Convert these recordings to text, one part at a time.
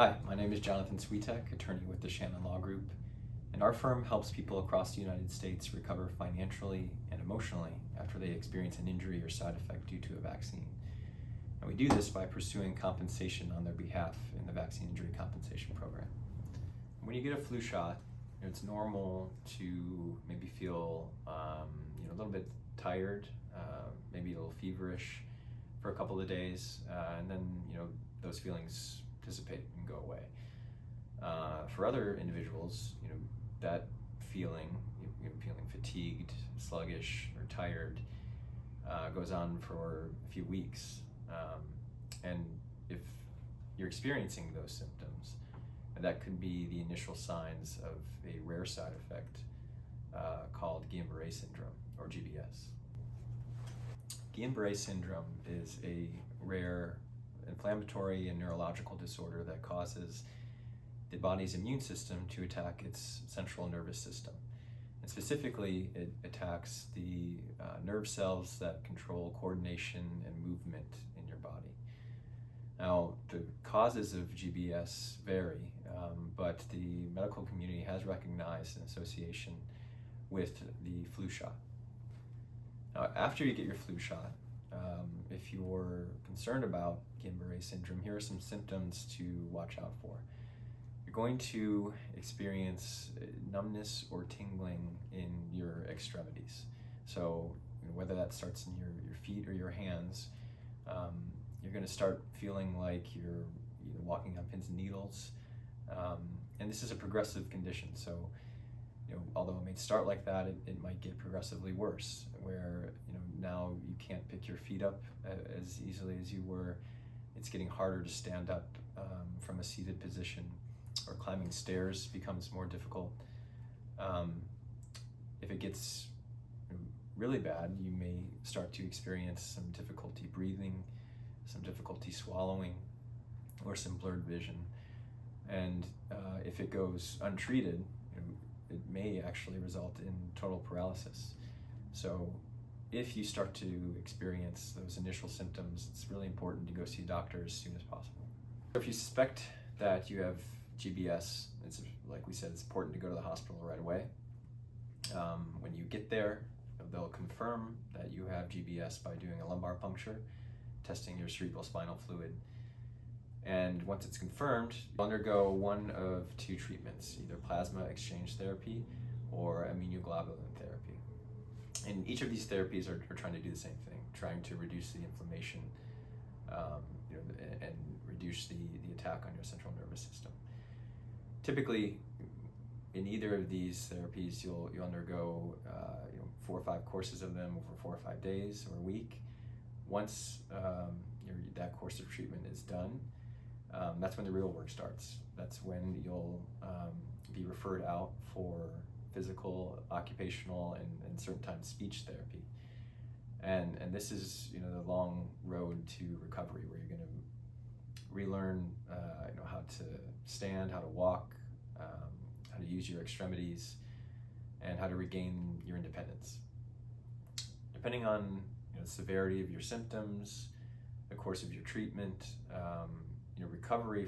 Hi, my name is Jon Svitak, attorney with the Shannon Law Group, and our firm helps people across the United States recover financially and emotionally after they experience an injury or side effect due to a vaccine. And we do this by pursuing compensation on their behalf in the Vaccine Injury Compensation Program. When you get a flu shot, it's normal to maybe feel a little bit tired, maybe a little feverish for a couple of days, and then those feelings dissipate and go away. For other individuals, that feeling, feeling fatigued, sluggish, or tired, goes on for a few weeks. And if you're experiencing those symptoms, that could be the initial signs of a rare side effect called Guillain-Barre Syndrome, or GBS. Guillain-Barre Syndrome is a rare inflammatory and neurological disorder that causes the body's immune system to attack its central nervous system. And specifically, it attacks the nerve cells that control coordination and movement in your body. Now, the causes of GBS vary, but the medical community has recognized an association with the flu shot. Now, after you get your flu shot, if you're concerned about Guillain-Barre syndrome, here are some symptoms to watch out for. You're going to experience numbness or tingling in your extremities. So whether that starts in your feet or your hands, you're going to start feeling like you're walking on pins and needles. And this is a progressive condition. So although it may start like that, it might get progressively worse, where now you can't pick your feet up as easily as you were. It's getting harder to stand up from a seated position, or climbing stairs becomes more difficult. If it gets really bad, you may start to experience some difficulty breathing, some difficulty swallowing, or some blurred vision. And if it goes untreated, it may actually result in total paralysis. So if you start to experience those initial symptoms, it's really important to go see a doctor as soon as possible. If you suspect that you have GBS, it's like we said, it's important to go to the hospital right away. When you get there, they'll confirm that you have GBS by doing a lumbar puncture, testing your cerebral spinal fluid. And once it's confirmed, you'll undergo one of two treatments, either plasma exchange therapy or immunoglobulin therapy. And each of these therapies are trying to do the same thing, trying to reduce the inflammation and reduce the attack on your central nervous system. Typically, in either of these therapies, you'll undergo 4 or 5 courses of them over 4 or 5 days or a week. Once that course of treatment is done, that's when the real work starts. That's when you'll be referred out for physical, occupational, and certain times speech therapy. And this is the long road to recovery, where you're going to relearn how to stand, how to walk, how to use your extremities, and how to regain your independence. Depending on the severity of your symptoms, the course of your treatment,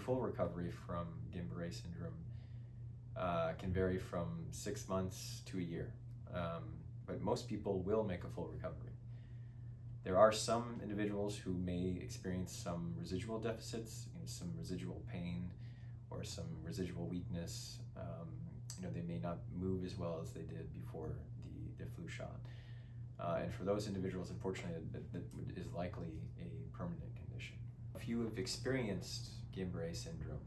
full recovery from Guillain-Barre syndrome can vary from 6 months to a year, but most people will make a full recovery. There are some individuals who may experience some residual deficits, some residual pain or some residual weakness. They may not move as well as they did before the flu shot. And for those individuals, unfortunately, that is likely a permanent condition. If you have experienced Guillain-Barre syndrome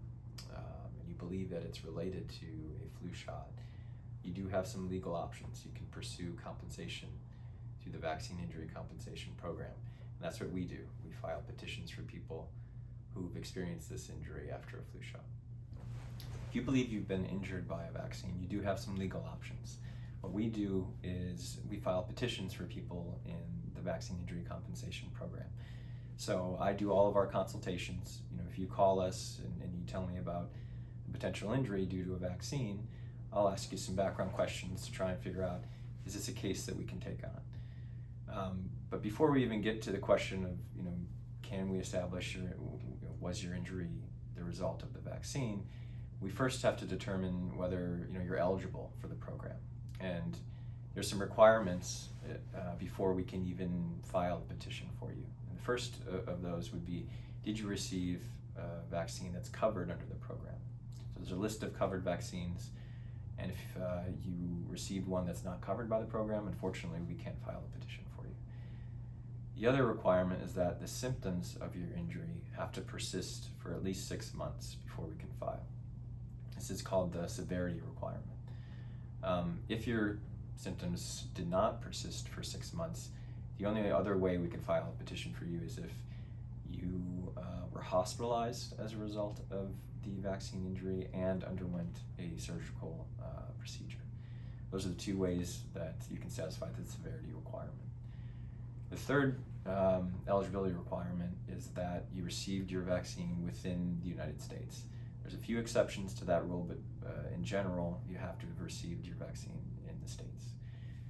and you believe that it's related to a flu shot, you do have some legal options. You can pursue compensation through the Vaccine Injury Compensation Program. And that's what we do. We file petitions for people who've experienced this injury after a flu shot. If you believe you've been injured by a vaccine, you do have some legal options. What we do is we file petitions for people in the Vaccine Injury Compensation Program. So I do all of our consultations. If you call us and you tell me about a potential injury due to a vaccine, I'll ask you some background questions to try and figure out, is this a case that we can take on? But before we even get to the question of, can we establish was your injury the result of the vaccine, we first have to determine whether you're eligible for the program. And there's some requirements before we can even file a petition for you. And the first of those would be, did you receive a vaccine that's covered under the program? So there's a list of covered vaccines, and if you received one that's not covered by the program, unfortunately we can't file a petition for you. The other requirement is that the symptoms of your injury have to persist for at least 6 months before we can file. This is called the Severity Requirement. If your symptoms did not persist for 6 months, the only other way we can file a petition for you is if you were hospitalized as a result of the vaccine injury and underwent a surgical procedure. Those are the two ways that you can satisfy the severity requirement. The third eligibility requirement is that you received your vaccine within the United States. There's a few exceptions to that rule, but in general, you have to have received your vaccine in the States.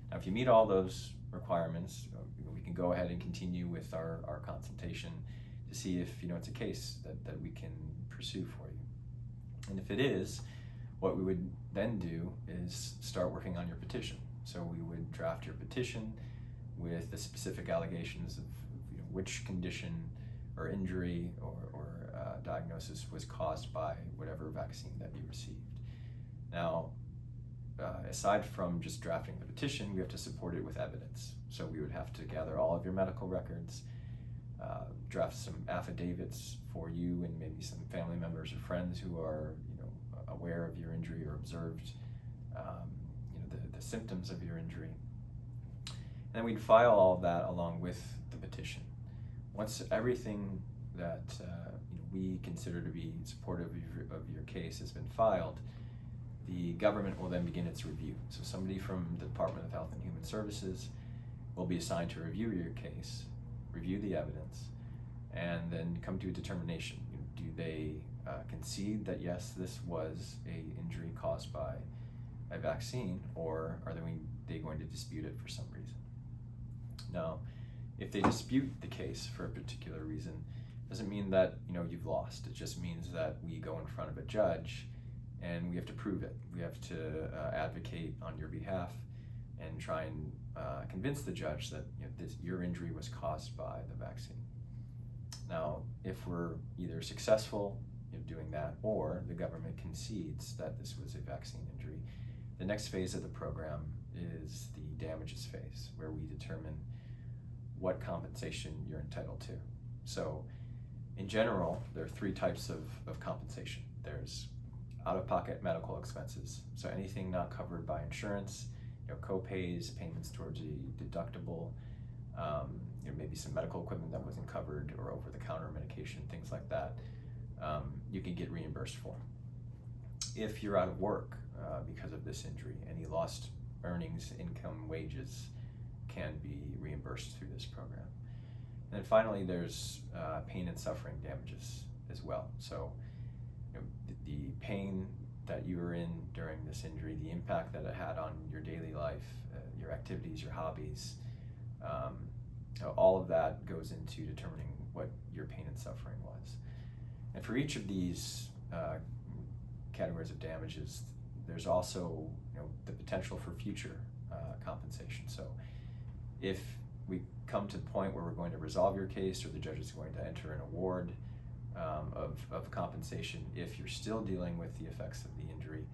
Now, if you meet all those requirements, we can go ahead and continue with our consultation to see if it's a case that we can pursue for you. And if it is, what we would then do is start working on your petition. So we would draft your petition with the specific allegations of which condition or injury or diagnosis was caused by whatever vaccine that you received. Now, aside from just drafting the petition, we have to support it with evidence. So we would have to gather all of your medical records, draft some affidavits for you and maybe some family members or friends who are aware of your injury or observed the symptoms of your injury. And then we'd file all of that along with the petition. Once everything that we consider to be supportive of your case has been filed, the government will then begin its review. So somebody from the Department of Health and Human Services will be assigned to review your case, review the evidence, and then come to a determination. Do they concede that yes, this was an injury caused by a vaccine, or are they going to dispute it for some reason? Now, if they dispute the case for a particular reason, doesn't mean that you've lost. It just means that we go in front of a judge and we have to prove it. We have to advocate on your behalf and try and convince the judge that your injury was caused by the vaccine. Now, if we're either successful in doing that or the government concedes that this was a vaccine injury, the next phase of the program is the damages phase, where we determine what compensation you're entitled to. So in general, there are 3 types of compensation. There's out-of-pocket medical expenses, so anything not covered by insurance, co-pays, payments towards a deductible, maybe some medical equipment that wasn't covered or over-the-counter medication, things like that, you can get reimbursed for. If you're out of work because of this injury, any lost earnings, income, wages can be reimbursed through this program. And then finally, there's pain and suffering damages as well. So the pain that you were in during this injury, the impact that it had on your daily life, your activities, your hobbies, all of that goes into determining what your pain and suffering was. And for each of these categories of damages, there's also the potential for future compensation. So if we come to the point where we're going to resolve your case, or the judge is going to enter an award of compensation, if you're still dealing with the effects of the injury,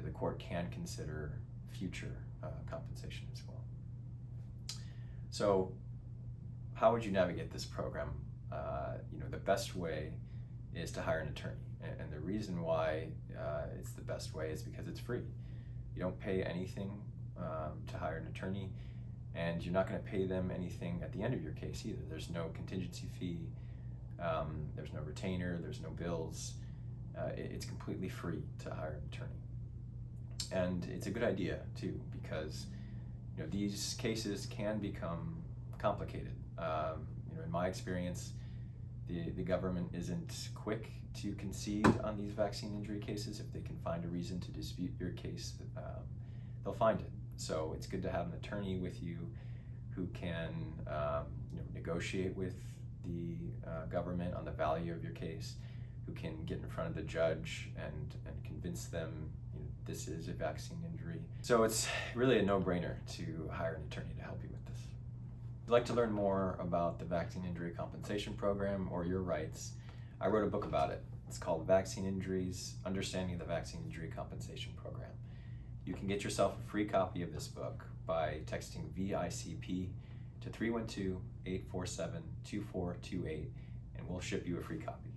the court can consider future compensation as well. So how would you navigate this program? The best way is to hire an attorney. And the reason why it's the best way is because it's free. You don't pay anything to hire an attorney, and you're not going to pay them anything at the end of your case either. There's no contingency fee, there's no retainer, there's no bills. It's completely free to hire an attorney. And it's a good idea too, because these cases can become complicated. In my experience, the government isn't quick to concede on these vaccine injury cases. If they can find a reason to dispute your case, they'll find it. So it's good to have an attorney with you who can negotiate with the government on the value of your case, who can get in front of the judge and convince them, this is a vaccine injury. So it's really a no-brainer to hire an attorney to help you with this. If you'd like to learn more about the Vaccine Injury Compensation Program or your rights, I wrote a book about it. It's called Vaccine Injuries: Understanding the Vaccine Injury Compensation Program. You can get yourself a free copy of this book by texting VICP to 312-847-2428, and we'll ship you a free copy.